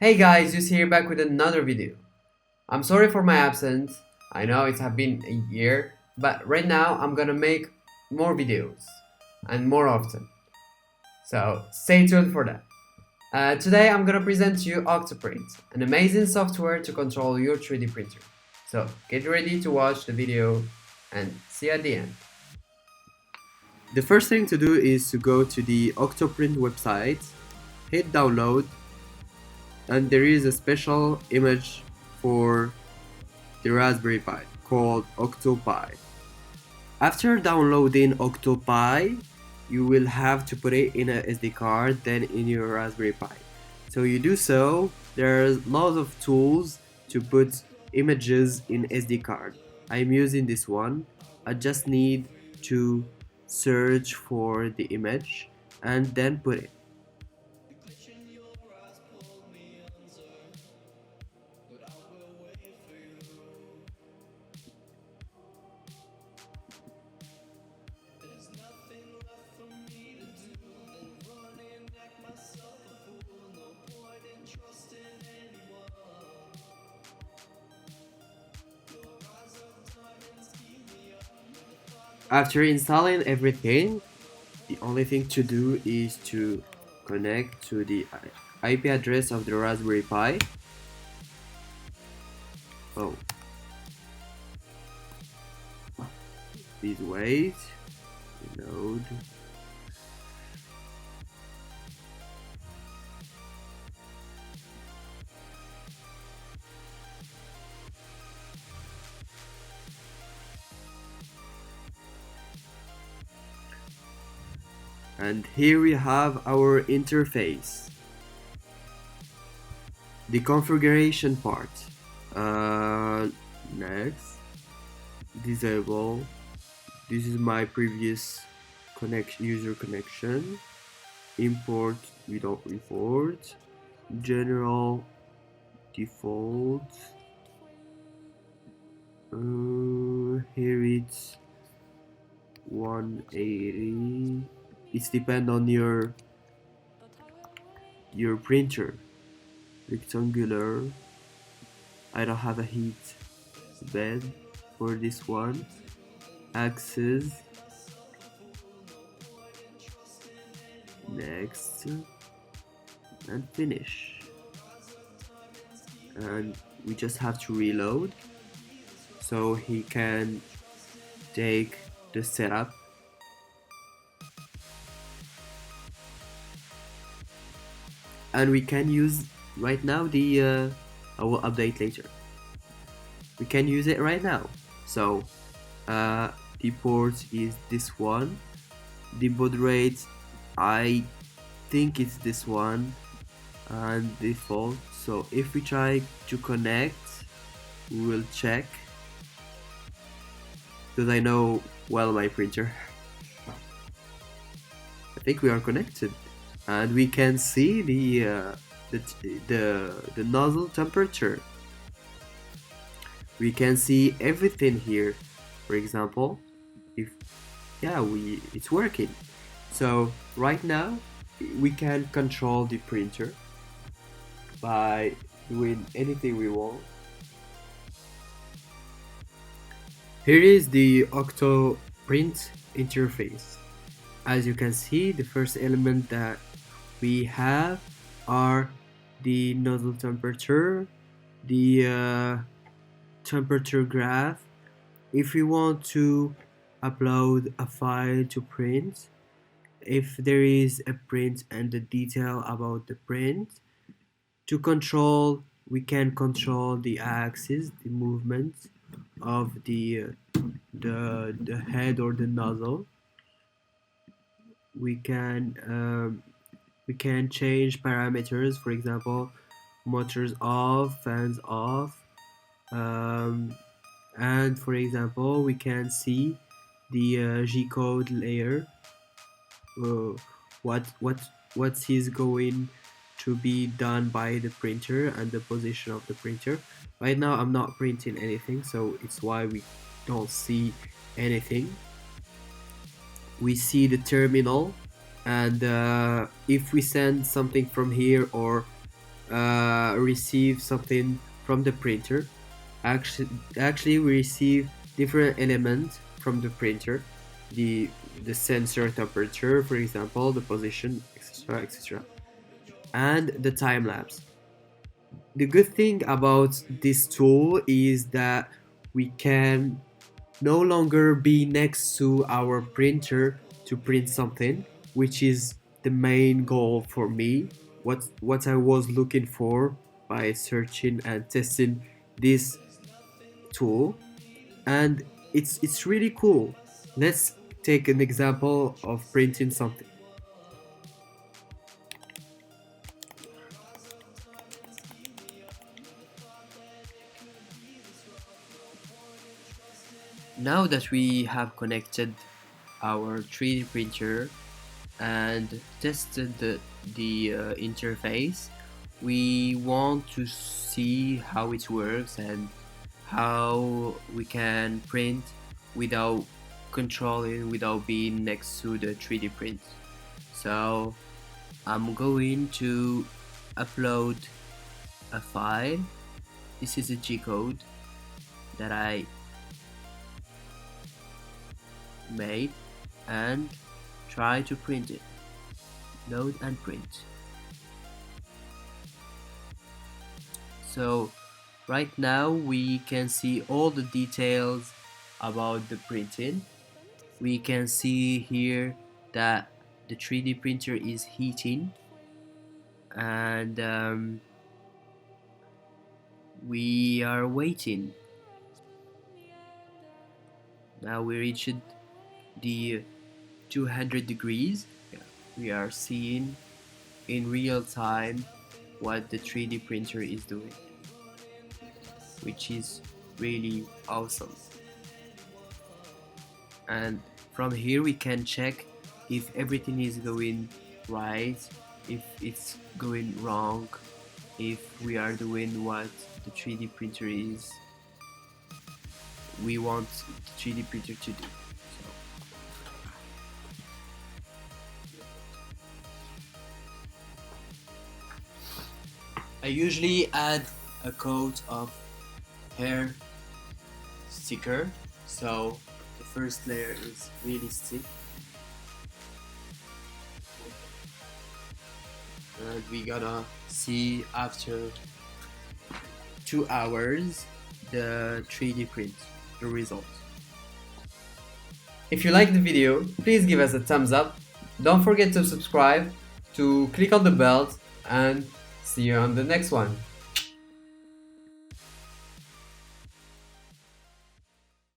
Hey guys, Yus here back with another video. I'm sorry for my absence. I know it's have been a year, but right now I'm gonna make more videos and more often. So stay tuned for that. Today I'm gonna present to you Octoprint, an amazing software to control your 3D printer. So get ready to watch the video and see you at the end. The first thing to do is to go to the Octoprint website, hit download, and there is a special image for the Raspberry Pi called Octopi. After downloading Octopi, you will have to put it in a SD card, then in your Raspberry Pi. So you do so, there's lots of tools to put images in SD card. I'm using this one. I just need to search for the image and then put it. After installing everything, the only thing to do is to connect to the IP address of the Raspberry Pi. Oh, please wait. Reload. And here we have our interface. The configuration part. Next, disable. This is my previous user connection. Import, we don't import. General, default. Here it's 180. It's depend on your printer. Rectangular. I don't have a heat bed for this one. Axis. Next. And finish. And we just have to reload so he can take the setup. And we can use right now I will update later. We can use it right now. So the port is this one. The baud rate, I think it's this one, and default. So if we try to connect, we will check, because I know well my printer. I think we are connected, and we can see the nozzle temperature. We can see everything here. For example, if it's working. So right now we can control the printer by doing anything we want. Here is the Octoprint interface. As you can see, the first element that we have are the nozzle temperature, the temperature graph. If we want to upload a file to print, if there is a print and the detail about the print, we can control the axis, the movement of the head or the nozzle. We can change parameters, for example, motors off, fans off, and for example we can see the G-code layer, what is going to be done by the printer and the position of the printer. Right now I'm not printing anything, so it's why we don't see anything. We see the terminal, and if we send something from here or receive something from the printer. Actually we receive different elements from the printer, the sensor temperature, for example, the position, etc., etc., and the time lapse. The good thing about this tool is that we can no longer be next to our printer to print something, which is the main goal for me. What I was looking for by searching and testing this tool, and it's really cool. Let's take an example of printing something. Now that we have connected our 3D printer and tested the interface, we want to see how it works and how we can print without controlling, without being next to the 3D print. So I'm going to upload a file. This is a G-code that I made and try to print it. Load and print. So right now we can see all the details about the printing. We can see here that the 3D printer is heating, and we are waiting. Now we reached the 200 degrees. We are seeing in real time what the 3D printer is doing, which is really awesome. And from here we can check if everything is going right, if it's going wrong, if we are doing what the 3D printer is we want the 3D printer to do. I usually add a coat of hair sticker, so the first layer is really thick, and we gonna see after 2 hours the 3D print, the result. If you liked the video, please give us a thumbs up. Don't forget to subscribe, to click on the bell, and see you on the next one.